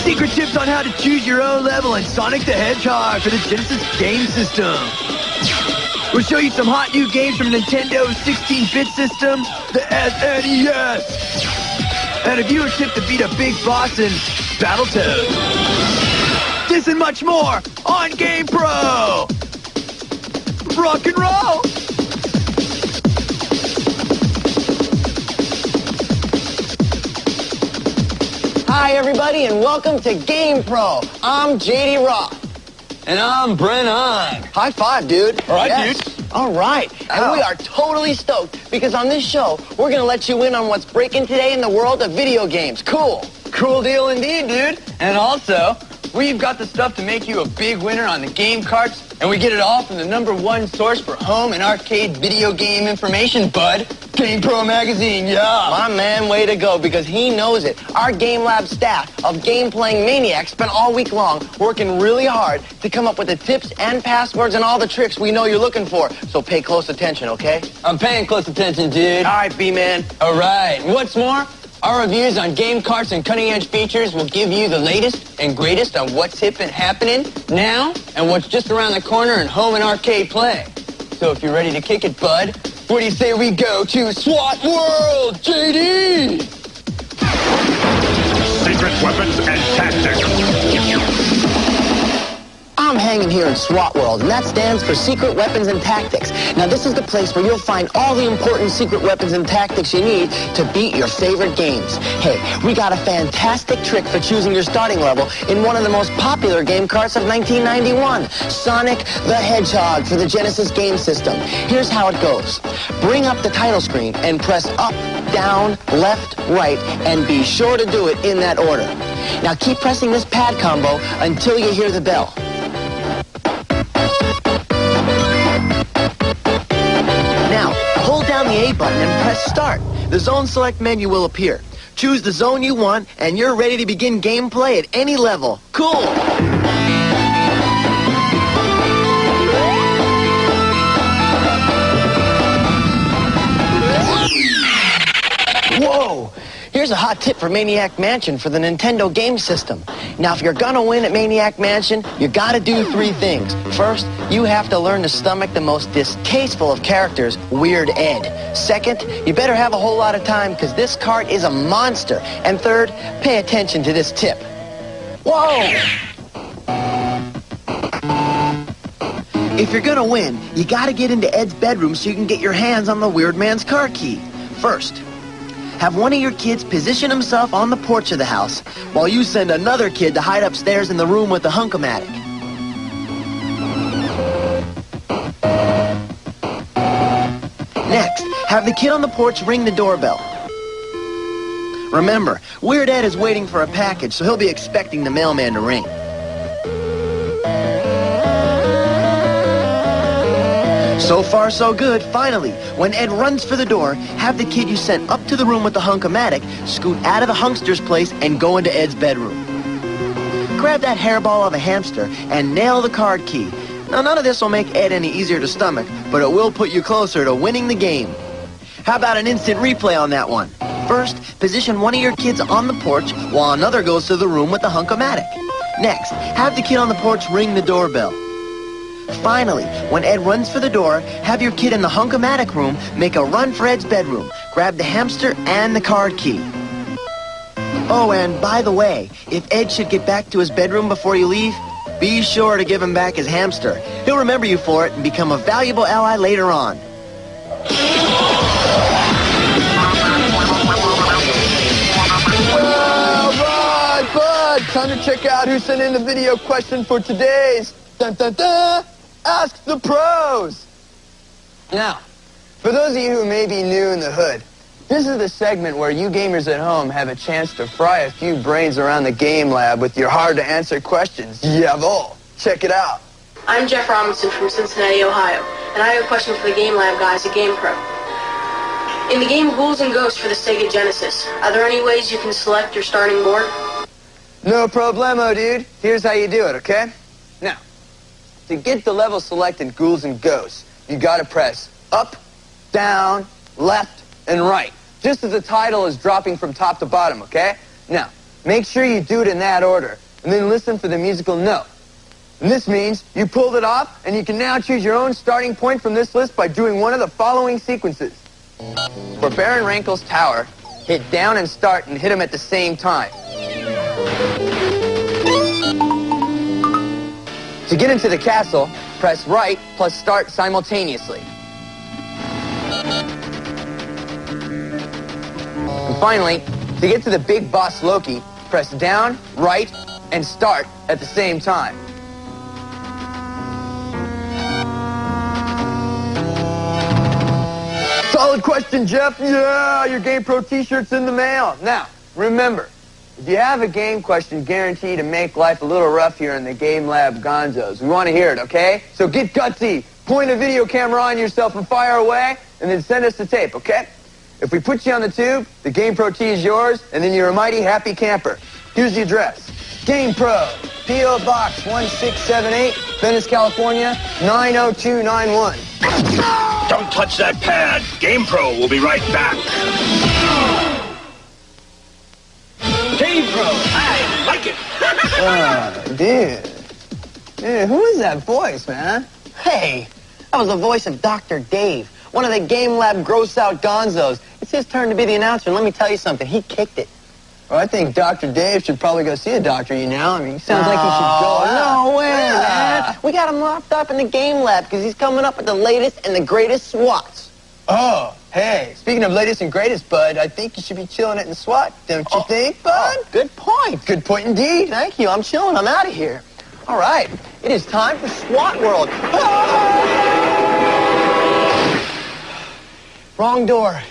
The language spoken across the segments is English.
Secret tips on how to choose your own level in Sonic the Hedgehog for the Genesis game system. We'll show you some hot new games from Nintendo's 16-bit system, the SNES. And a viewer tip to beat a big boss in Battletoads. This and much more on GamePro. Rock and roll! Hi, everybody, and welcome to GamePro. I'm JD Roth. And I'm Brent Hahn. High five, dude. All right, yes. dude. All right. And we are totally stoked because on this show, we're going to let you in on what's breaking today in the world of video games. Cool. Cool deal indeed, dude. And also, we've got the stuff to make you a big winner on the game carts, and we get it all from the #1 source for home and arcade video game information, bud. GamePro magazine, yeah. My man, way to go, because he knows it. Our Game Lab staff of game-playing maniacs spent all week long working really hard to come up with the tips and passwords and all the tricks we know you're looking for. So pay close attention, okay? I'm paying close attention, dude. All right, B-man. All right. What's more, our reviews on game carts and cutting-edge features will give you the latest and greatest on what's hip and happening now and what's just around the corner in home and arcade play. So if you're ready to kick it, bud, what do you say we go to SWAT World, JD? Secret weapons and tactics. I'm hanging here in SWAT World, and that stands for Secret Weapons and Tactics. Now, this is the place where you'll find all the important secret weapons and tactics you need to beat your favorite games. Hey, we got a fantastic trick for choosing your starting level in one of the most popular game carts of 1991, Sonic the Hedgehog for the Genesis game system. Here's how it goes. Bring up the title screen and press up, down, left, right, and be sure to do it in that order. Now, keep pressing this pad combo until you hear the bell. Now, hold down the A button and press start. The zone select menu will appear. Choose the zone you want, and you're ready to begin gameplay at any level. Cool! Whoa! Here's a hot tip for Maniac Mansion for the Nintendo game system. Now, if you're gonna win at Maniac Mansion, you gotta do 3 things. First, you have to learn to stomach the most distasteful of characters, Weird Ed. Second, you better have a whole lot of time, because this cart is a monster. And third, pay attention to this tip. Whoa! If you're gonna win, you gotta get into Ed's bedroom so you can get your hands on the Weird Man's car key. First, have one of your kids position himself on the porch of the house while you send another kid to hide upstairs in the room with the hunk-o-matic. Next, have the kid on the porch ring the doorbell. Remember, Weird Ed is waiting for a package, so he'll be expecting the mailman to ring. So far, so good. Finally, when Ed runs for the door, have the kid you sent up to the room with the hunk-o-matic scoot out of the hunkster's place and go into Ed's bedroom. Grab that hairball of a hamster and nail the card key. Now, none of this will make Ed any easier to stomach, but it will put you closer to winning the game. How about an instant replay on that one? First, position one of your kids on the porch while another goes to the room with the hunk-o-matic. Next, have the kid on the porch ring the doorbell. Finally, when Ed runs for the door, have your kid in the hunk-o-matic room make a run for Ed's bedroom. Grab the hamster and the card key. Oh, and by the way, if Ed should get back to his bedroom before you leave, be sure to give him back his hamster. He'll remember you for it and become a valuable ally later on. All right, bud. Time to check out who sent in the video question for today's dun, dun, dun, Ask the Pros. Now, for those of you who may be new in the hood, this is the segment where you gamers at home have a chance to fry a few brains around the game lab with your hard-to-answer questions. Jawohl. Check it out. I'm Jeff Robinson from Cincinnati, Ohio, and I have a question for the Game Lab guys at GamePro. In the game Ghouls' Ghosts for the Sega Genesis, are there any ways you can select your starting board? No problemo, dude. Here's how you do it, okay? Now, to get the level selected in Ghouls' Ghosts, you gotta press up, down, left, and right, just as the title is dropping from top to bottom, okay? Now, Make sure you do it in that order, and then listen for the musical note. And this means you pulled it off, and you can now choose your own starting point from this list by doing one of the following sequences. For Baron Rankel's tower, hit down and start and hit them at the same time. To get into the castle, press right plus start simultaneously. And finally, to get to the big boss Loki, press down, right, and start at the same time. Solid question, Jeff. Yeah, your GamePro t-shirt's in the mail. Now, remember, if you have a game question guaranteed to make life a little rough here in the Game Lab Gonzos, we want to hear it, okay? So get gutsy, point a video camera on yourself and fire away, and then send us the tape, okay? If we put you on the tube, the GamePro T is yours, and then you're a mighty happy camper. Here's the address. GamePro, P.O. Box 1678, Venice, California, 90291. Don't touch that pad. GamePro will be right back. GamePro, I like it. Dude, who is that voice, man? Hey, that was the voice of Dr. Dave, one of the Game Lab gross-out gonzos. It's his turn to be the announcer, and let me tell you something, he kicked it. Well, I think Dr. Dave should probably go see a doctor, you know? I mean, he sounds like he should go out. No way, man. We got him locked up in the Game Lab because he's coming up with the latest and the greatest SWATs. Oh, hey, speaking of latest and greatest, Bud, I think you should be chilling it in SWAT, don't you think, Bud? Good point. Good point indeed. Thank you. I'm chilling. I'm out of here. All right, It is time for SWAT World. Wrong door.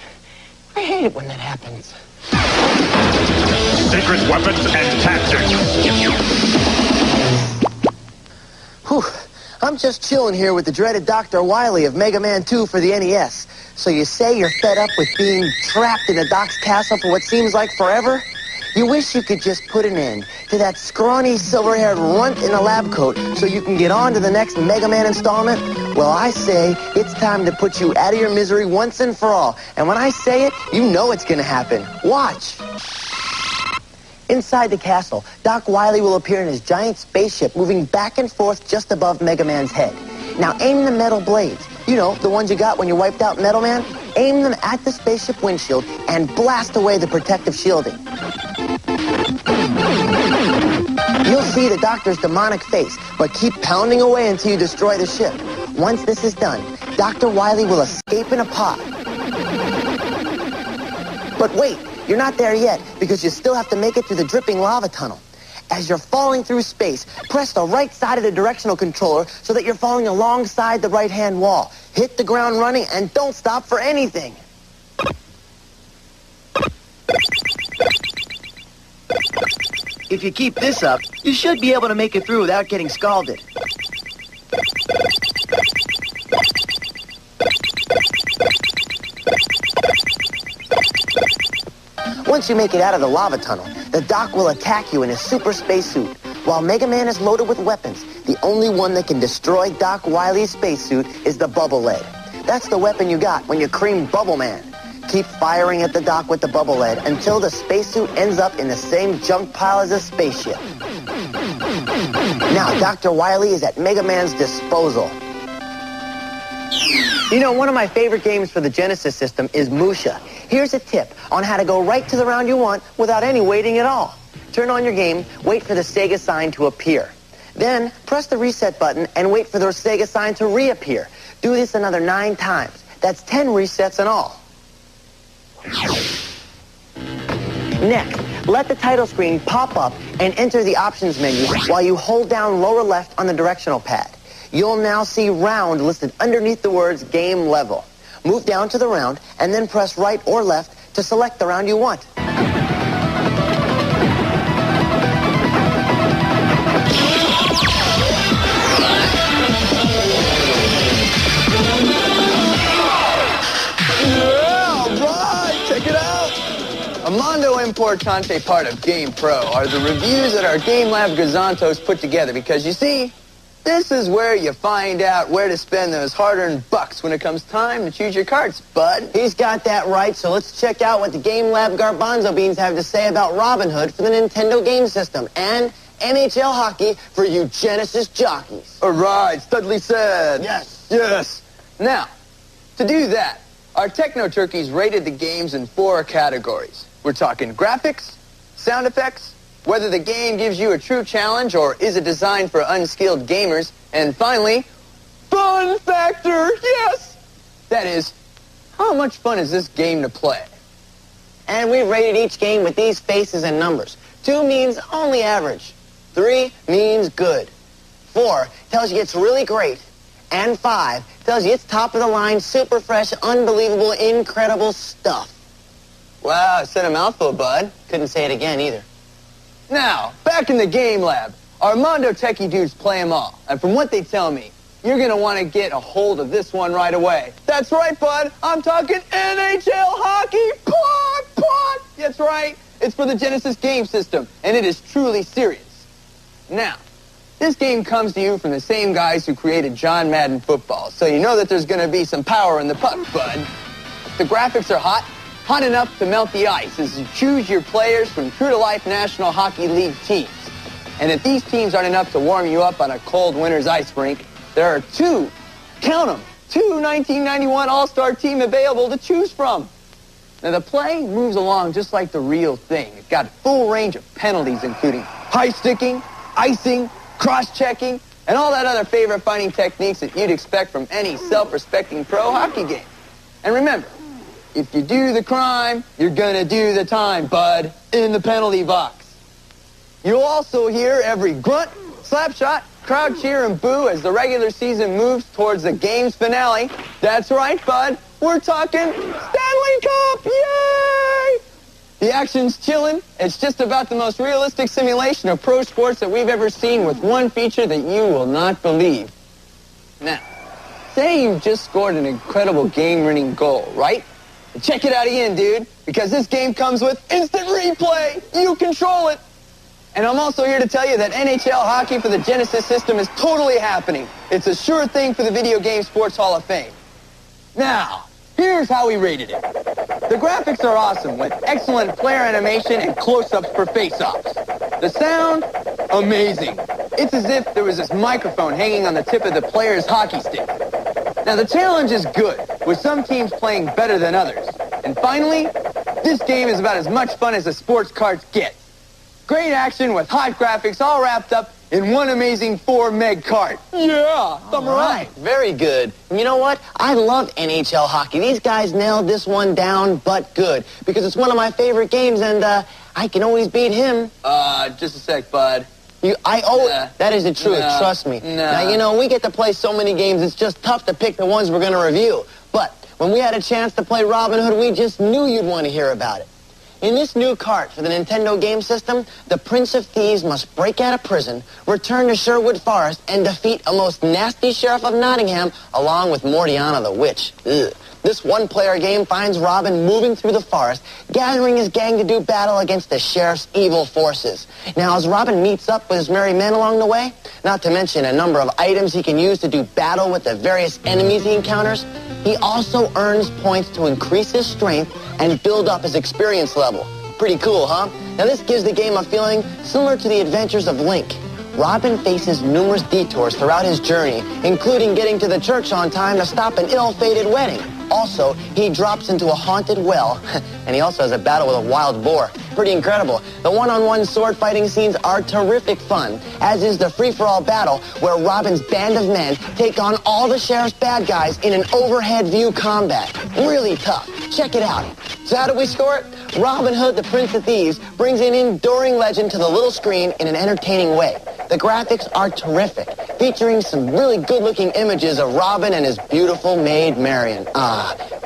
I hate it when that happens. Secret weapons and tactics. Whew. I'm just chilling here with the dreaded Dr. Wily of Mega Man 2 for the NES. So you say you're fed up with being trapped in a Doc's castle for what seems like forever? You wish you could just put an end to that scrawny, silver-haired runt in a lab coat so you can get on to the next Mega Man installment? Well, I say it's time to put you out of your misery once and for all. And when I say it, you know it's going to happen. Watch. Inside the castle, Doc Wily will appear in his giant spaceship moving back and forth just above Mega Man's head. Now aim the metal blades. You know, the ones you got when you wiped out Metal Man? Aim them at the spaceship windshield and blast away the protective shielding. You'll see the Doctor's demonic face, but keep pounding away until you destroy the ship. Once this is done, Dr. Wily will escape in a pod. But wait, you're not there yet, because you still have to make it through the dripping lava tunnel. As you're falling through space, press the right side of the directional controller so that you're falling alongside the right-hand wall. Hit the ground running and don't stop for anything. If you keep this up, you should be able to make it through without getting scalded. Once you make it out of the lava tunnel, the Doc will attack you in his super spacesuit. While Mega Man is loaded with weapons, the only one that can destroy Doc Wily's spacesuit is the Bubble Lead. That's the weapon you got when you creamed Bubble Man. Keep firing at the Doc with the Bubble Lead until the spacesuit ends up in the same junk pile as a spaceship. Now, Dr. Wily is at Mega Man's disposal. You know, one of my favorite games for the Genesis system is MUSHA. Here's a tip on how to go right to the round you want without any waiting at all. Turn on your game, wait for the Sega sign to appear. Then, press the reset button and wait for the Sega sign to reappear. Do this another 9 times. That's 10 resets in all. Next, let the title screen pop up and enter the options menu while you hold down lower left on the directional pad. You'll now see round listed underneath the words game level. Move down to the round and then press right or left to select the round you want. Mondo importante part of GamePro are the reviews that our Game Lab Gazantos put together because, you see, This is where you find out where to spend those hard-earned bucks when it comes time to choose your carts, bud. He's got that right, so let's check out what the Game Lab Garbanzo Beans have to say about Robin Hood for the Nintendo game system and NHL hockey for you Genesis jockeys. All right, Studley said. Yes. Yes. Now, to do that, our Techno Turkeys rated the games in 4 categories. We're talking graphics, sound effects, whether the game gives you a true challenge or is it designed for unskilled gamers, and finally, fun factor, yes! That is, how much fun is this game to play? And we rated each game with these faces and numbers. 2 means only average. 3 means good. 4 tells you it's really great. And 5 tells you it's top of the line, super fresh, unbelievable, incredible stuff. Wow, said a mouthful, bud. Couldn't say it again either. Now, back in the game lab, Armando Techie dudes play them all. And from what they tell me, you're going to want to get a hold of this one right away. That's right, bud. I'm talking NHL hockey. Pot! That's right. It's for the Genesis game system, and it is truly serious. Now, this game comes to you from the same guys who created John Madden football, so you know that there's going to be some power in the puck, bud. The graphics are hot enough to melt the ice as you choose your players from true-to-life National Hockey League teams. And if these teams aren't enough to warm you up on a cold winter's ice rink, there are 2, count them, 2 1991 All-Star team available to choose from. Now, the play moves along just like the real thing. It's got a full range of penalties, including high sticking, icing, cross-checking, and all that other favorite-finding techniques that you'd expect from any self-respecting pro hockey game. And remember, if you do the crime, you're gonna do the time, bud, in the penalty box. You'll also hear every grunt, slap shot, crowd cheer, and boo as the regular season moves towards the game's finale. That's right, bud. We're talking Stanley Cup! Yay! The action's chillin'. It's just about the most realistic simulation of pro sports that we've ever seen, with one feature that you will not believe. Now, say you just scored an incredible game-winning goal, right? Check it out again, dude, because this game comes with instant replay. You control it. And I'm also here to tell you that NHL hockey for the Genesis system is totally happening. It's a sure thing for the Video Game Sports Hall of Fame. Now, here's how we rated it. The graphics are awesome, with excellent player animation and close-ups for face-offs. The sound, amazing. It's as if there was this microphone hanging on the tip of the player's hockey stick. Now, the challenge is good, with some teams playing better than others. And finally, this game is about as much fun as a sports cart gets. Great action with hot graphics all wrapped up in one amazing 4 meg cart. Yeah, thumb right. Very good. And you know what? I love NHL hockey. These guys nailed this one down, but good, because it's one of my favorite games, and I can always beat him. Just a sec, bud. That is the truth, trust me. Now, you know, we get to play so many games, it's just tough to pick the ones we're going to review. But when we had a chance to play Robin Hood, we just knew you'd want to hear about it. In this new cart for the Nintendo game system, the Prince of Thieves must break out of prison, return to Sherwood Forest, and defeat a most nasty sheriff of Nottingham, along with Mortiana the Witch. Ugh. This one-player game finds Robin moving through the forest, gathering his gang to do battle against the sheriff's evil forces. Now, as Robin meets up with his merry men along the way, not to mention a number of items he can use to do battle with the various enemies he encounters, he also earns points to increase his strength and build up his experience level. Pretty cool, huh? Now, this gives the game a feeling similar to the adventures of Link. Robin faces numerous detours throughout his journey, including getting to the church on time to stop an ill-fated wedding. Also, he drops into a haunted well, and he also has a battle with a wild boar. Pretty incredible. The one-on-one sword fighting scenes are terrific fun, as is the free-for-all battle where Robin's band of men take on all the sheriff's bad guys in an overhead view combat. Really tough. Check it out. So how do we score it? Robin Hood, the Prince of Thieves, brings an enduring legend to the little screen in an entertaining way. The graphics are terrific, featuring some really good-looking images of Robin and his beautiful maid Marion.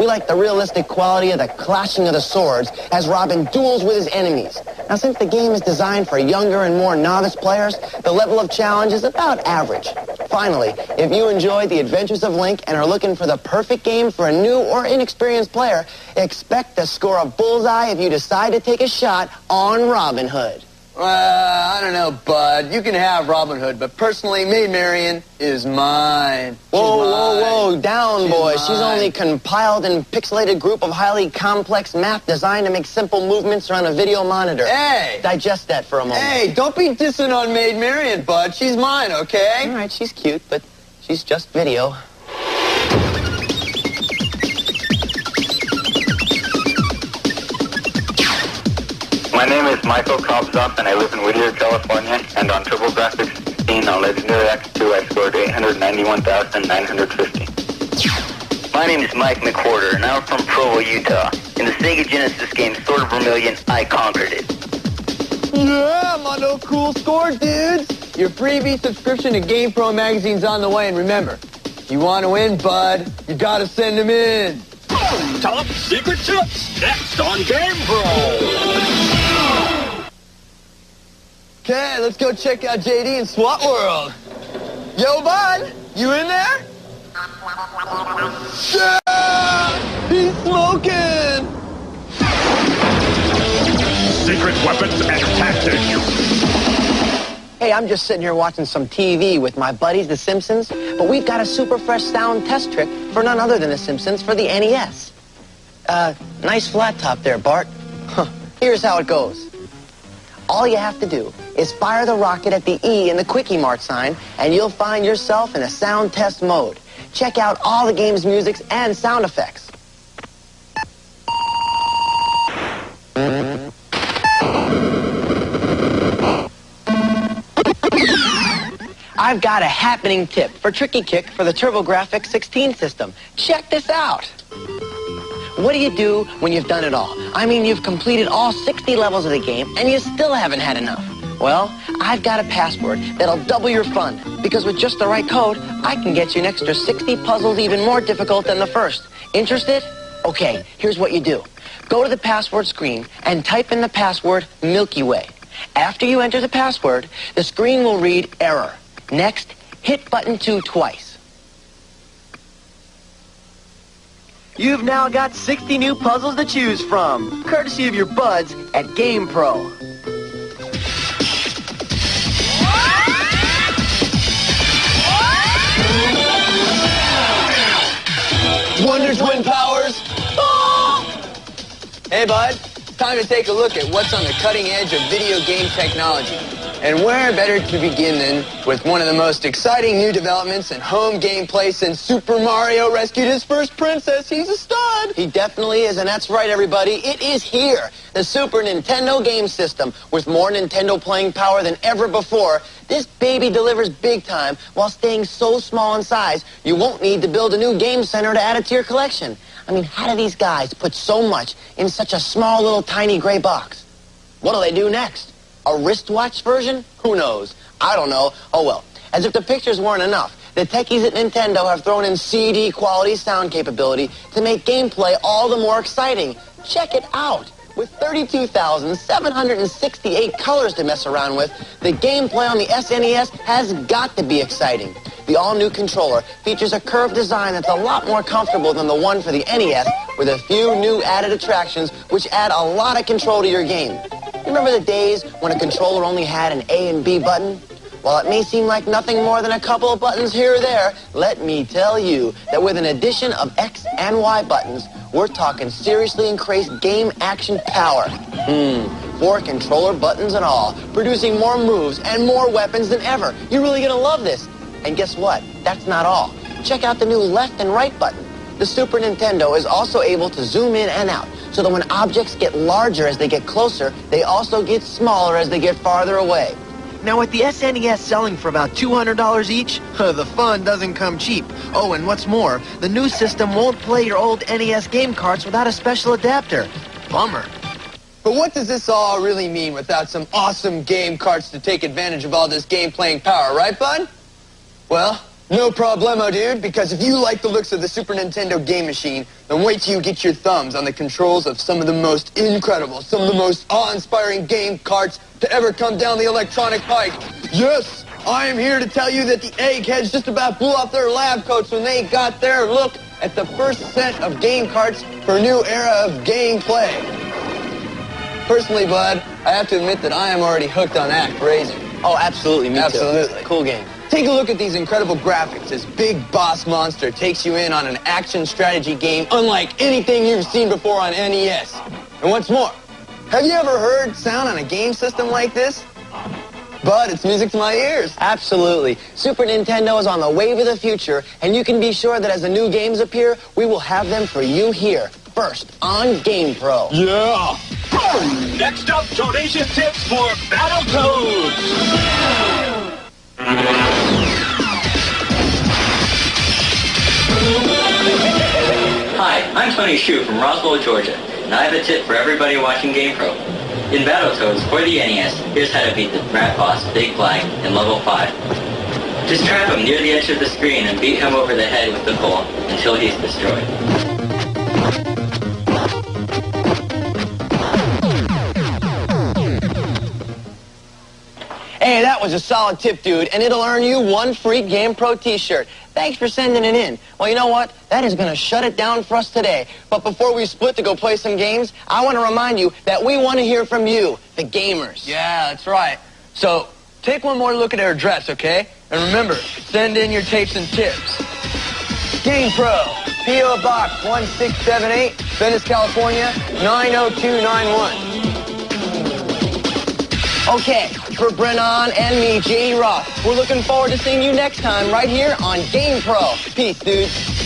We like the realistic quality of the clashing of the swords as Robin duels with his enemies. Now, since the game is designed for younger and more novice players, the level of challenge is about average. Finally, if you enjoyed the Adventures of Link and are looking for the perfect game for a new or inexperienced player, expect to score a bullseye if you decide to take a shot on Robin Hood. I don't know, Bud. You can have Robin Hood, but personally, Maid Marian is mine. Whoa, down, boy. She's mine. only compiled and pixelated group of highly complex math designed to make simple movements around a video monitor. Hey! Digest that for a moment. Hey, don't be dissing on Maid Marian, Bud. She's mine, okay? All right, she's cute, but she's just video. My name is Michael Kobzoff, and I live in Whittier, California, and on TurboGrafx 16 on Legendary X2, I scored 891,950. My name is Mike McWhorter, and I'm from Provo, Utah. In the Sega Genesis game Sword of Vermilion, I conquered it. Yeah, Mondo, cool score, dudes. Your freebie subscription to GamePro magazine's on the way, and remember, if you want to win, Bud, you gotta send them in. Top secret tips next on GamePro. Okay, let's go check out JD in SWAT World. Yo, Bud, you in there? Yeah! He's smoking! Secret weapons and tactics. Hey, I'm just sitting here watching some TV with my buddies, the Simpsons, but we've got a super fresh sound test trick for none other than the Simpsons for the NES. Nice flat top there, Bart. Here's how it goes. All you have to do is fire the rocket at the E in the Quickie Mart sign, and you'll find yourself in a sound test mode. Check out all the game's music and sound effects. I've got a happening tip for Tricky Kick for the TurboGrafx 16 system. Check this out. What do you do when you've done it all? I mean, you've completed all 60 levels of the game, and you still haven't had enough. Well, I've got a password that'll double your fun, because with just the right code, I can get you an extra 60 puzzles even more difficult than the first. Interested? Okay, here's what you do. Go to the password screen and type in the password Milky Way. After you enter the password, the screen will read error. Next, hit button 2 twice. You've now got 60 new puzzles to choose from, courtesy of your buds at GamePro. Wonder Twin Powers. Oh! Hey, Bud, it's time to take a look at what's on the cutting edge of video game technology. And where better to begin than with one of the most exciting new developments in home gameplay since Super Mario rescued his first princess. He's a stud. He definitely is, and that's right, everybody. It is here. The Super Nintendo game system. With more Nintendo playing power than ever before, this baby delivers big time while staying so small in size, you won't need to build a new game center to add it to your collection. I mean, how do these guys put so much in such a small little tiny gray box? What do they do next? A wristwatch version? Who knows? I don't know. Oh, well. As if the pictures weren't enough, the techies at Nintendo have thrown in CD-quality sound capability to make gameplay all the more exciting. Check it out. With 32,768 colors to mess around with, the gameplay on the SNES has got to be exciting. The all-new controller features a curved design that's a lot more comfortable than the one for the NES, with a few new added attractions which add a lot of control to your game. Remember the days when a controller only had an A and B button? While it may seem like nothing more than a couple of buttons here or there, let me tell you that with an addition of X and Y buttons, we're talking seriously increased game action power. 4 controller buttons and all, producing more moves and more weapons than ever. You're really gonna love this. And guess what? That's not all. Check out the new left and right button. The Super Nintendo is also able to zoom in and out, so that when objects get larger as they get closer, they also get smaller as they get farther away. Now, with the SNES selling for about $200 each, the fun doesn't come cheap. Oh, and what's more, the new system won't play your old NES game carts without a special adapter. Bummer. But what does this all really mean without some awesome game carts to take advantage of all this game-playing power, right, Bud? Well, no problemo, dude, because if you like the looks of the Super Nintendo game machine, then wait till you get your thumbs on the controls of some of the most incredible, some of the most awe-inspiring game carts to ever come down the electronic pike. Yes, I am here to tell you that the eggheads just about blew off their lab coats when they got their look at the first set of game carts for a new era of gameplay. Personally, bud, I have to admit that I am already hooked on Act Racing. Oh, absolutely, me too. Absolutely. Cool game. Take a look at these incredible graphics. This big boss monster takes you in on an action strategy game unlike anything you've seen before on NES. And what's more, have you ever heard sound on a game system like this? Bud, it's music to my ears. Absolutely. Super Nintendo is on the wave of the future, and you can be sure that as the new games appear, we will have them for you here, first on GamePro. Yeah. Next up, donation tips for Battletoads. Hi, I'm Tony Shu from Roswell, Georgia, and I have a tip for everybody watching GamePro. In Battletoads for the NES, here's how to beat the rat boss, Big Black, in level 5. Just trap him near the edge of the screen and beat him over the head with the pole until he's destroyed. Hey, that was a solid tip, dude, and it'll earn you one free GamePro t-shirt. Thanks for sending it in. Well, you know what? That is going to shut it down for us today. But before we split to go play some games, I want to remind you that we want to hear from you, the gamers. Yeah, that's right. So, take one more look at our address, okay? And remember, send in your tapes and tips. GamePro, P.O. Box 1678, Venice, California, 90291. Okay, for Brennan and me, J.D. Roth, we're looking forward to seeing you next time right here on GamePro. Peace, dudes.